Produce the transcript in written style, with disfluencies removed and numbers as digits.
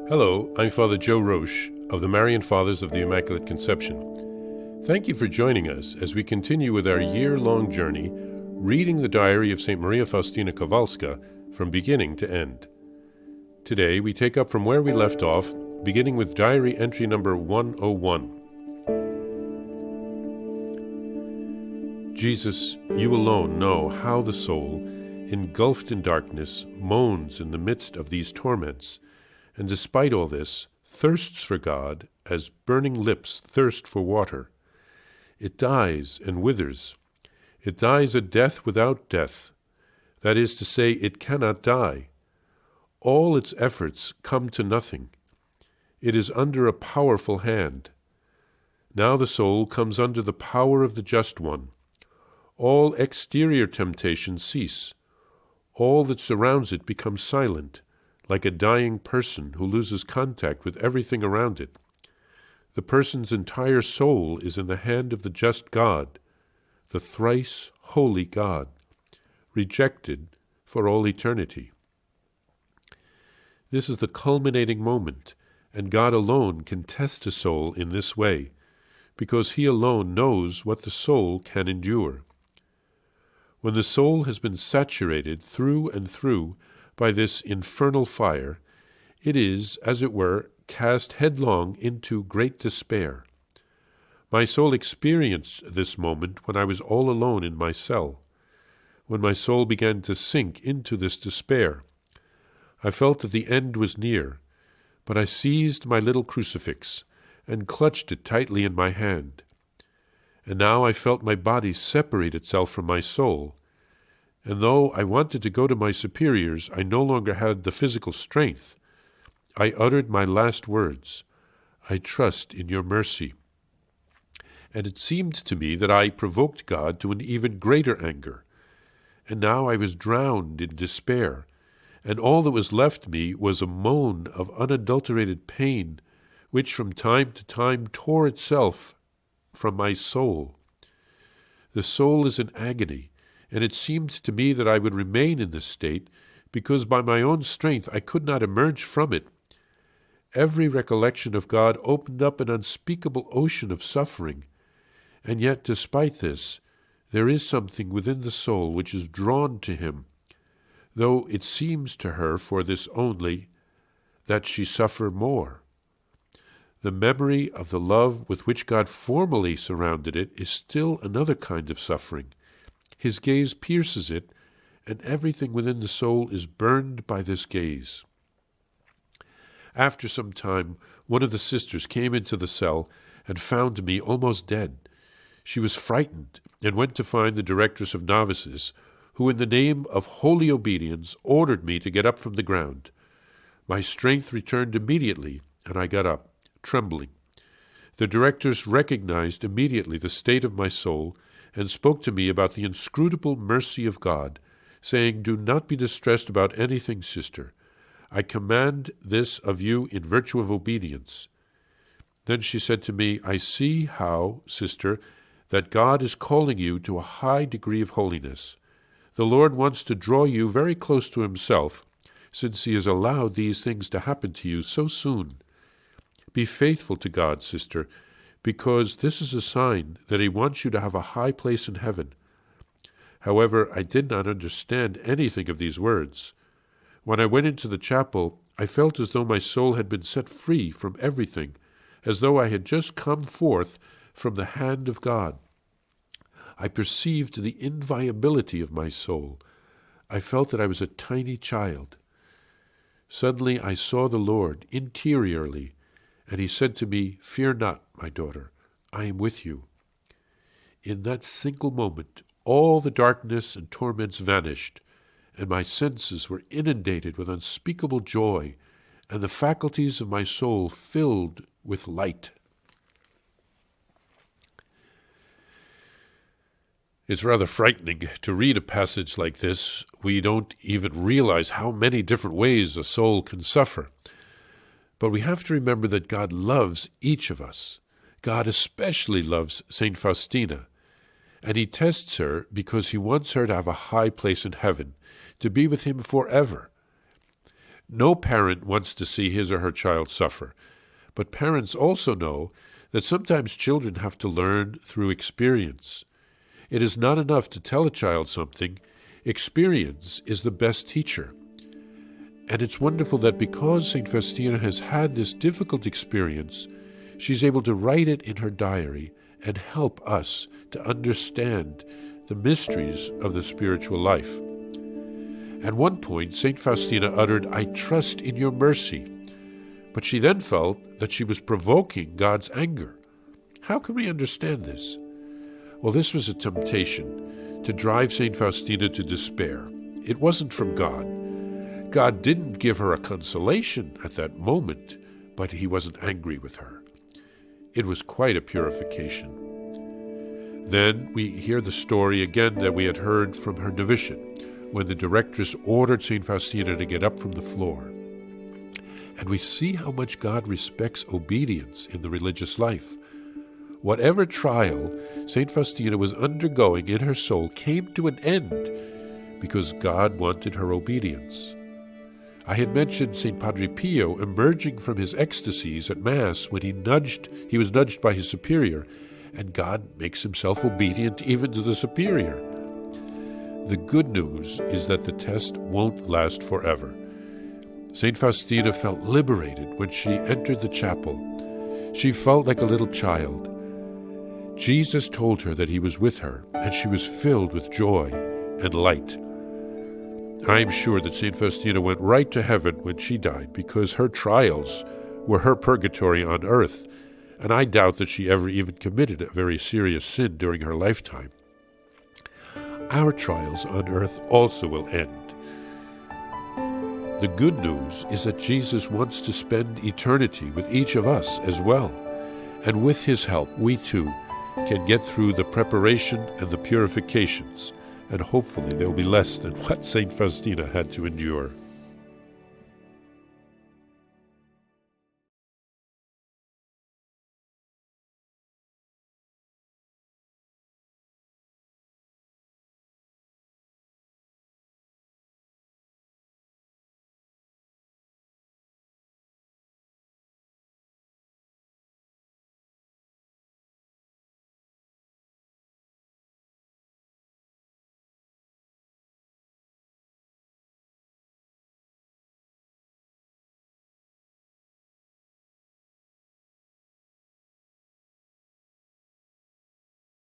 Hello, I'm Father Joe Roesch of the Marian Fathers of the Immaculate Conception. Thank you for joining us as we continue with our year-long journey reading the diary of St. Maria Faustina Kowalska from beginning to end. Today we take up from where we left off, beginning with diary entry number 101. Jesus, you alone know how the soul, engulfed in darkness, moans in the midst of these torments, and despite all this, thirsts for God as burning lips thirst for water. It dies and withers. It dies a death without death. That is to say, it cannot die. All its efforts come to nothing. It is under a powerful hand. Now the soul comes under the power of the Just One. All exterior temptations cease. All that surrounds it becomes silent, like a dying person who loses contact with everything around it. The person's entire soul is in the hand of the just God, the thrice holy God, rejected for all eternity. This is the culminating moment, and God alone can test a soul in this way, because He alone knows what the soul can endure. When the soul has been saturated through and through by this infernal fire, it is, as it were, cast headlong into great despair. My soul experienced this moment when I was all alone in my cell, when my soul began to sink into this despair. I felt that the end was near, but I seized my little crucifix and clutched it tightly in my hand. And now I felt my body separate itself from my soul, and though I wanted to go to my superiors, I no longer had the physical strength. I uttered my last words, "I trust in your mercy." And it seemed to me that I provoked God to an even greater anger. And now I was drowned in despair, and all that was left me was a moan of unadulterated pain, which from time to time tore itself from my soul. The soul is in agony, and it seemed to me that I would remain in this state, because by my own strength I could not emerge from it. Every recollection of God opened up an unspeakable ocean of suffering, and yet, despite this, there is something within the soul which is drawn to Him, though it seems to her for this only, that she suffer more. The memory of the love with which God formerly surrounded it is still another kind of suffering. His gaze pierces it, and everything within the soul is burned by this gaze. After some time, one of the sisters came into the cell and found me almost dead. She was frightened and went to find the Directress of Novices, who in the name of holy obedience ordered me to get up from the ground. My strength returned immediately, and I got up, trembling. The Directress recognized immediately the state of my soul and spoke to me about the inscrutable mercy of God, saying, "Do not be distressed about anything, sister. I command this of you in virtue of obedience." Then she said to me, "I see how, sister, that God is calling you to a high degree of holiness. The Lord wants to draw you very close to Himself, since He has allowed these things to happen to you so soon. Be faithful to God, sister, because this is a sign that He wants you to have a high place in heaven." However, I did not understand anything of these words. When I went into the chapel, I felt as though my soul had been set free from everything, as though I had just come forth from the hand of God. I perceived the inviolability of my soul. I felt that I was a tiny child. Suddenly I saw the Lord interiorly, and He said to me, "Fear not, my daughter, I am with you." In that single moment, all the darkness and torments vanished, and my senses were inundated with unspeakable joy, and the faculties of my soul filled with light. It's rather frightening to read a passage like this. We don't even realize how many different ways a soul can suffer. But we have to remember that God loves each of us. God especially loves St. Faustina, and He tests her because He wants her to have a high place in heaven, to be with Him forever. No parent wants to see his or her child suffer, but parents also know that sometimes children have to learn through experience. It is not enough to tell a child something. Experience is the best teacher. And it's wonderful that because St. Faustina has had this difficult experience, she's able to write it in her diary and help us to understand the mysteries of the spiritual life. At one point, St. Faustina uttered, "I trust in your mercy," but she then felt that she was provoking God's anger. How can we understand this? Well, this was a temptation to drive St. Faustina to despair. It wasn't from God. God didn't give her a consolation at that moment, but he wasn't angry with her. It was quite a purification. Then we hear the story again that we had heard from her novitiate, when the directress ordered St. Faustina to get up from the floor. And we see how much God respects obedience in the religious life. Whatever trial St. Faustina was undergoing in her soul came to an end because God wanted her obedience. I had mentioned St. Padre Pio emerging from his ecstasies at Mass when he was nudged by his superior, and God makes himself obedient even to the superior. The good news is that the test won't last forever. St. Faustina felt liberated when she entered the chapel. She felt like a little child. Jesus told her that he was with her, and she was filled with joy and light. I am sure that St. Faustina went right to heaven when she died because her trials were her purgatory on earth, and I doubt that she ever even committed a very serious sin during her lifetime. Our trials on earth also will end. The good news is that Jesus wants to spend eternity with each of us as well, and with his help, we too can get through the preparation and the purifications, and hopefully they'll be less than what St. Faustina had to endure.